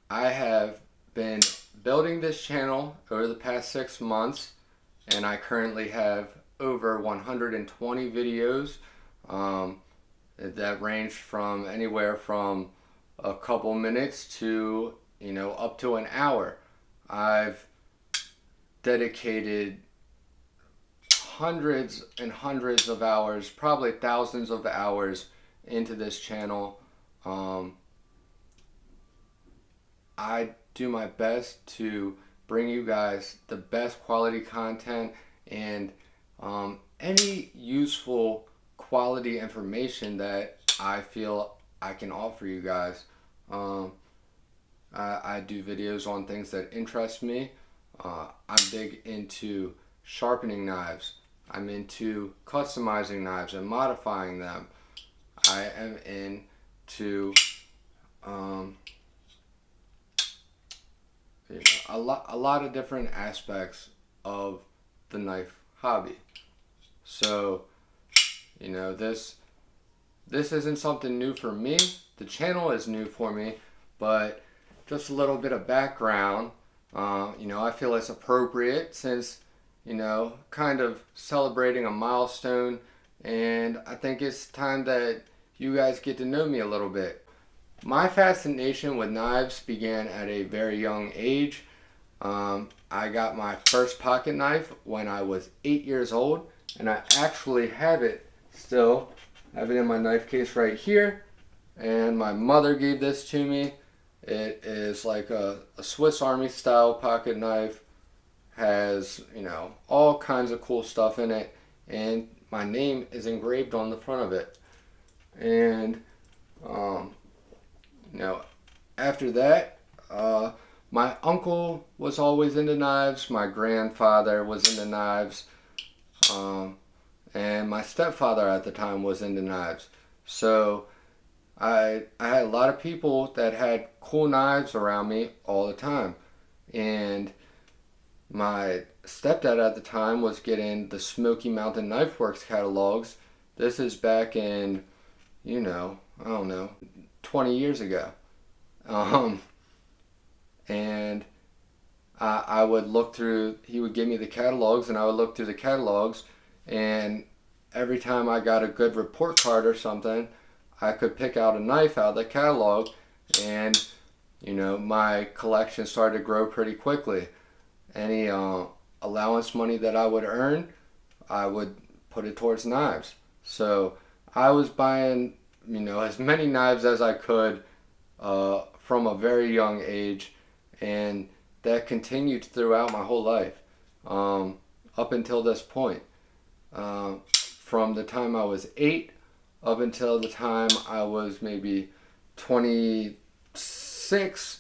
I have been building this channel over the past 6 months, and I currently have over 120 videos that range from anywhere from a couple minutes to up to an hour. I've dedicated hundreds and hundreds of hours, probably thousands of hours into this channel. I do my best to bring you guys the best quality content and any useful quality information that I feel I can offer you guys. I do videos on things that interest me. I'm big into sharpening knives. I'm into customizing knives and modifying them. I am into a lot of different aspects of the knife hobby. So, this isn't something new for me. The channel is new for me, but just a little bit of background. I feel it's appropriate since, kind of celebrating a milestone, and I think it's time that you guys get to know me a little bit. My fascination with knives began at a very young age. I got my first pocket knife when I was 8 years old, and I actually have it still. I have it in my knife case right here, and my mother gave this to me. It is like a Swiss Army style pocket knife. Has, all kinds of cool stuff in it, and my name is engraved on the front of it. And after that, my uncle was always into knives, my grandfather was into knives, and my stepfather at the time was into knives. So I had a lot of people that had cool knives around me all the time. And my stepdad at the time was getting the Smoky Mountain Knife Works catalogs. This is back in, I don't know, 20 years ago. And I would look through, he would give me the catalogs, and I would look through the catalogs, and every time I got a good report card or something, I could pick out a knife out of the catalog, and my collection started to grow pretty quickly. Any allowance money that I would earn, I would put it towards knives. So I was buying as many knives as I could from a very young age, and that continued throughout my whole life up until this point. From the time I was 8 up until the time I was maybe 26,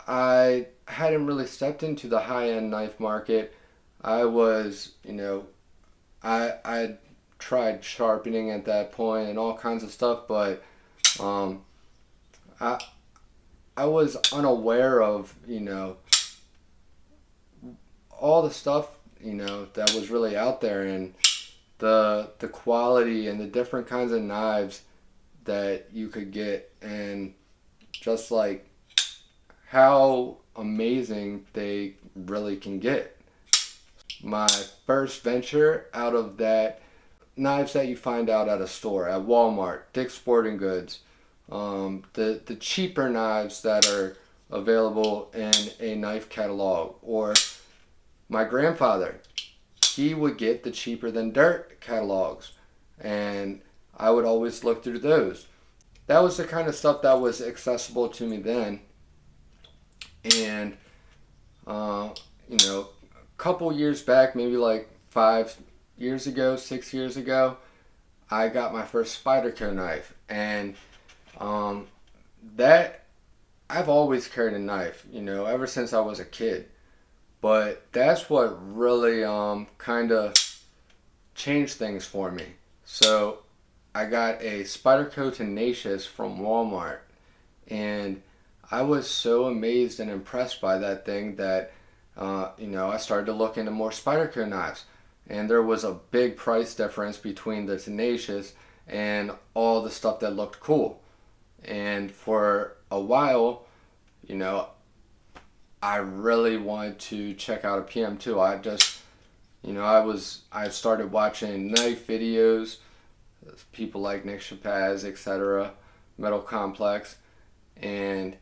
I hadn't really stepped into the high-end knife market. I was, I tried sharpening at that point and all kinds of stuff, but I was unaware of, all the stuff, that was really out there, and the quality and the different kinds of knives that you could get, and just like how amazing they really can get. My first venture out of that, knives that you find out at a store, at Walmart, Dick's Sporting Goods, the cheaper knives that are available in a knife catalog. Or my grandfather, he would get the cheaper than dirt catalogs, and I would always look through those. That was the kind of stuff that was accessible to me then. And a couple years back, maybe like 5 years ago, 6 years ago, I got my first Spyderco knife, and that I've always carried a knife, ever since I was a kid. But that's what really kind of changed things for me. So I got a Spyderco Tenacious from Walmart, and I was so amazed and impressed by that thing that I started to look into more Spyderco knives, and there was a big price difference between the Tenacious and all the stuff that looked cool. And for a while, you know, I really wanted to check out a PM2. I just, you know, I started watching knife videos, people like Nick Chapaz, etc., Metal Complex, and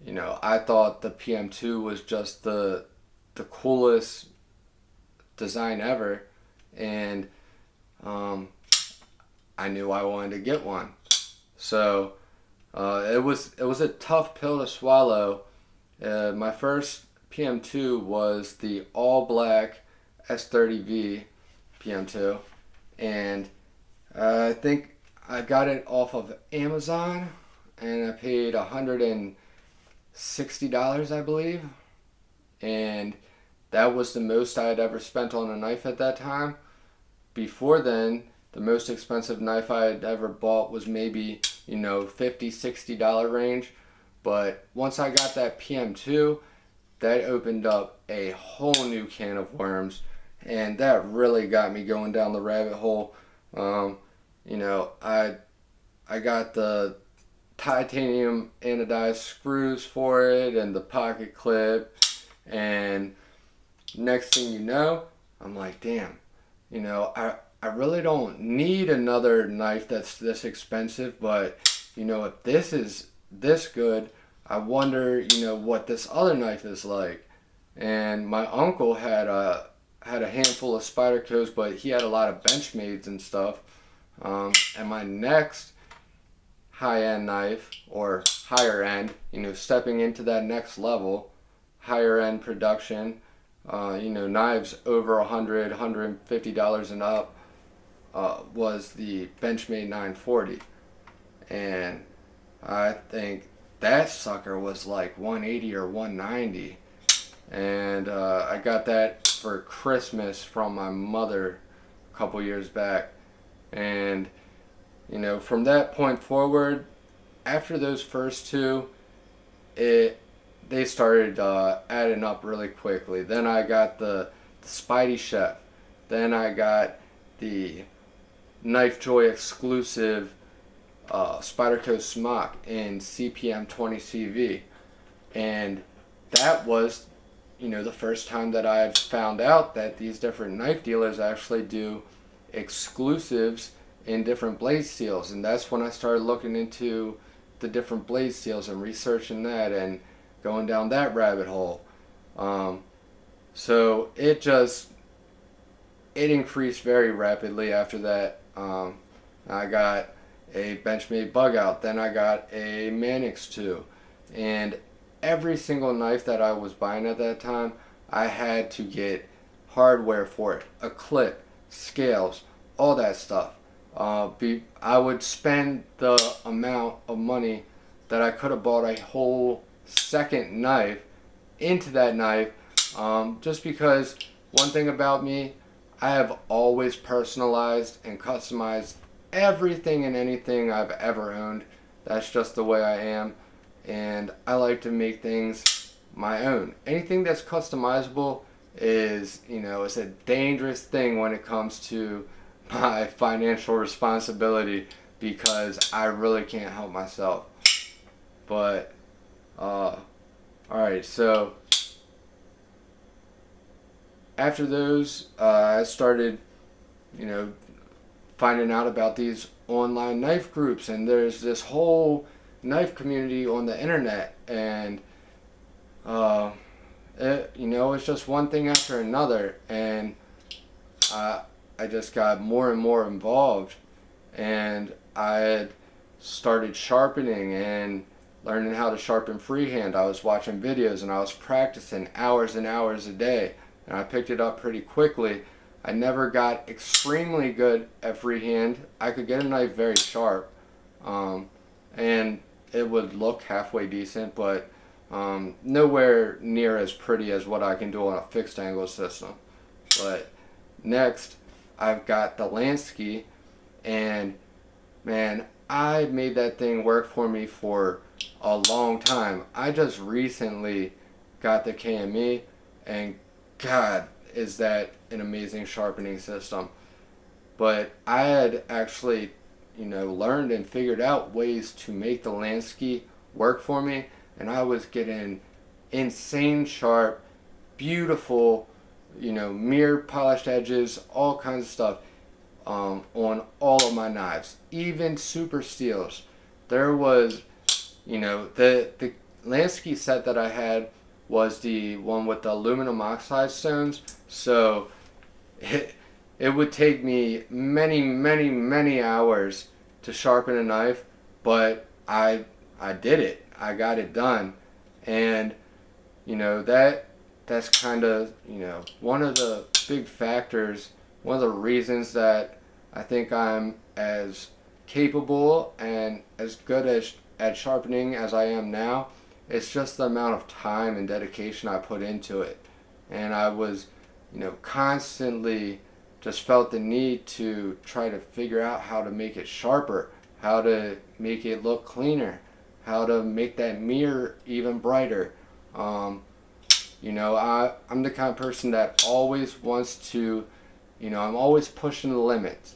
you know, I thought the PM2 was just the coolest design ever, and I knew I wanted to get one. So it was a tough pill to swallow. My first PM2 was the all black S30V PM2, and I think I got it off of Amazon, and I paid $160, I believe, and that was the most I had ever spent on a knife at that time. Before then, the most expensive knife I had ever bought was maybe, you know, $50, $60 range. But once I got that PM2, that opened up a whole new can of worms, and that really got me going down the rabbit hole. You know, I got the titanium anodized screws for it and the pocket clip, and next thing you know, I'm like, damn, you know, I really don't need another knife that's this expensive, but you know, if this is this good, I wonder, you know, what this other knife is like. And my uncle had a handful of Spydercos, but he had a lot of Benchmades and stuff. And my next high-end knife, or higher end, you know, stepping into that next level, higher end production, you know, knives over $100, $150 and up, was the Benchmade 940. And I think that sucker was like 180 or 190. And I got that for Christmas from my mother a couple years back. And you know, from that point forward, after those first two, they started adding up really quickly. Then I got the Spidey Chef. Then I got the Knife Joy exclusive Spyderco Smock in CPM 20CV. And that was, you know, the first time that I had found out that these different knife dealers actually do exclusives in different blade steels. And that's when I started looking into the different blade steels and researching that and going down that rabbit hole. So it increased very rapidly after that. I got a Benchmade bug out, then I got a Manix 2, and every single knife that I was buying at that time, I had to get hardware for it, a clip, scales, all that stuff. I would spend the amount of money that I could have bought a whole second knife into that knife, just because one thing about me, I have always personalized and customized everything and anything I've ever owned. That's just the way I am, and I like to make things my own. Anything that's customizable is, you know, it's a dangerous thing when it comes to my financial responsibility, because I really can't help myself. But alright, so after those, I started, you know, finding out about these online knife groups, and there's this whole knife community on the internet, and you know, it's just one thing after another, and I just got more and more involved, and I had started sharpening and learning how to sharpen freehand. I was watching videos and I was practicing hours and hours a day, and I picked it up pretty quickly. I never got extremely good at freehand. I could get a knife very sharp, and it would look halfway decent, but nowhere near as pretty as what I can do on a fixed angle system. But next, I've got the Lansky, and man, I made that thing work for me for a long time. I just recently got the KME, and God, is that an amazing sharpening system. But I had actually, you know, learned and figured out ways to make the Lansky work for me and I was getting insane sharp, beautiful, you know, mirror polished edges, all kinds of stuff on all of my knives, even super steels. There was, you know, the Lansky set that I had was the one with the aluminum oxide stones, so it would take me many hours to sharpen a knife, but I did it. I got it done. And you know, that's kind of, you know, one of the big factors, one of the reasons that I think I'm as capable and as good at sharpening as I am now. It's just the amount of time and dedication I put into it. And I was, you know, constantly just felt the need to try to figure out how to make it sharper, how to make it look cleaner, how to make that mirror even brighter. You know, I'm the kind of person that always wants to, you know, I'm always pushing the limits.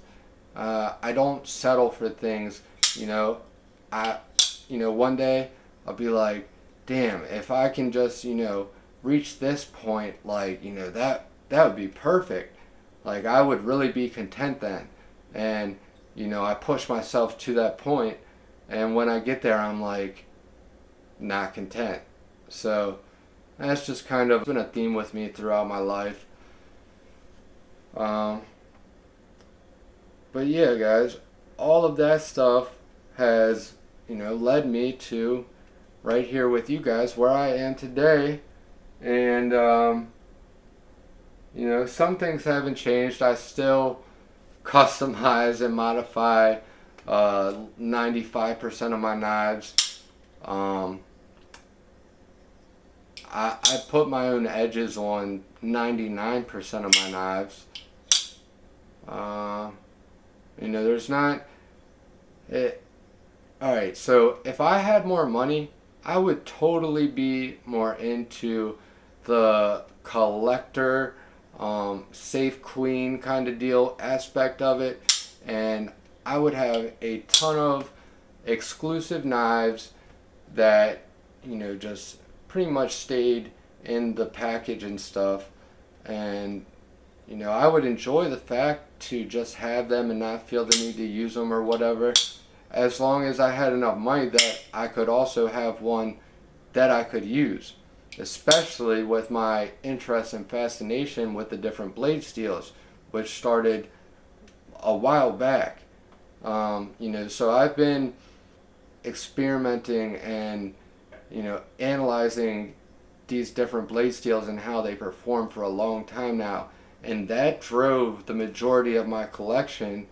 I don't settle for things, you know. One day I'll be like, damn, if I can just, you know, reach this point, like, you know, that would be perfect. Like, I would really be content then. And, you know, I push myself to that point, and when I get there, I'm like, not content. So that's just kind of been a theme with me throughout my life. But yeah, guys, all of that stuff has, you know, led me to right here with you guys where I am today. And you know, some things haven't changed. I still customize and modify 95% of my knives. I put my own edges on 99% of my knives. You know, there's not it. Alright, so if I had more money, I would totally be more into the collector, safe queen kind of deal aspect of it, and I would have a ton of exclusive knives that, you know, just pretty much stayed in the package and stuff. And you know, I would enjoy the fact to just have them and not feel the need to use them or whatever, as long as I had enough money that I could also have one that I could use, especially with my interest and fascination with the different blade steels, which started a while back. You know, so I've been experimenting and, you know, analyzing these different blade steels and how they perform for a long time now, and that drove the majority of my collection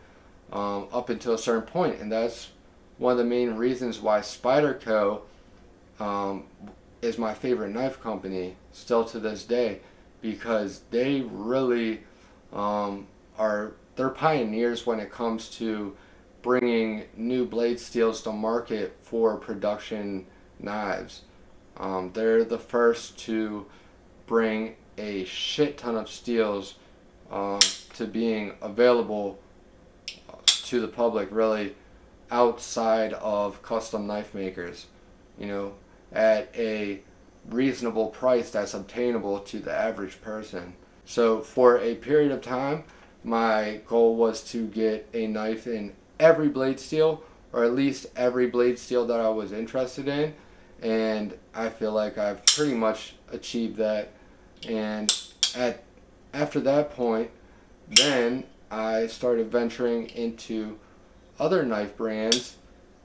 up until a certain point. And that's one of the main reasons why Spyderco is my favorite knife company still to this day, because they really they're pioneers when it comes to bringing new blade steels to market for production knives. They're the first to bring a shit ton of steels to being available to the public, really, outside of custom knife makers, you know, at a reasonable price that's obtainable to the average person. So for a period of time, my goal was to get a knife in every blade steel, or at least every blade steel that I was interested in, and I feel like I've pretty much achieved that. And after that point, then I started venturing into other knife brands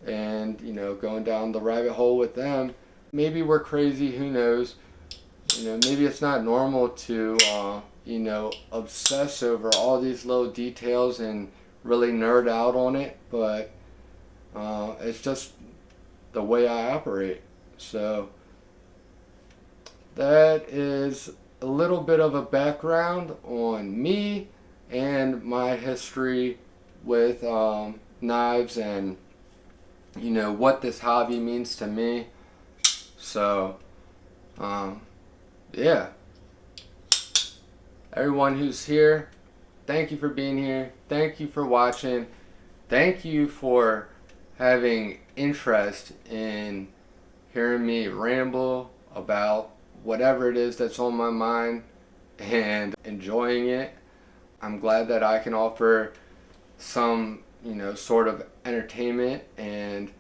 and, you know, going down the rabbit hole with them. Maybe we're crazy, who knows? You know, maybe it's not normal to, you know, obsess over all these little details and really nerd out on it, but it's just the way I operate. So that is a little bit of a background on me and my history with knives, and, you know, what this hobby means to me. So yeah, everyone who's here, thank you for being here, thank you for watching, thank you for having interest in hearing me ramble about whatever it is that's on my mind and enjoying it. I'm glad that I can offer some, you know, sort of entertainment, and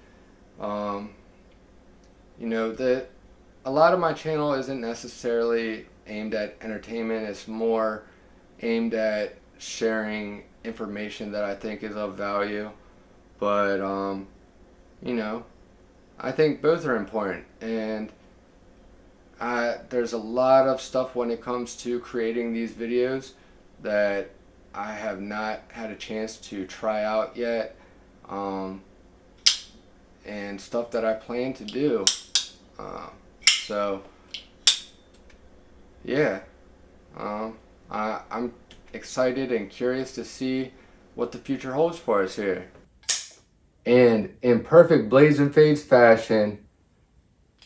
you know, that a lot of my channel isn't necessarily aimed at entertainment. It's more aimed at sharing information that I think is of value. But you know, I think both are important, and there's a lot of stuff when it comes to creating these videos that I have not had a chance to try out yet, and stuff that I plan to do. So yeah, I'm excited and curious to see what the future holds for us here. And in perfect Blaze and Fades fashion,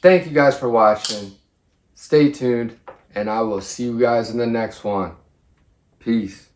thank you guys for watching. Stay tuned, and I will see you guys in the next one. Peace.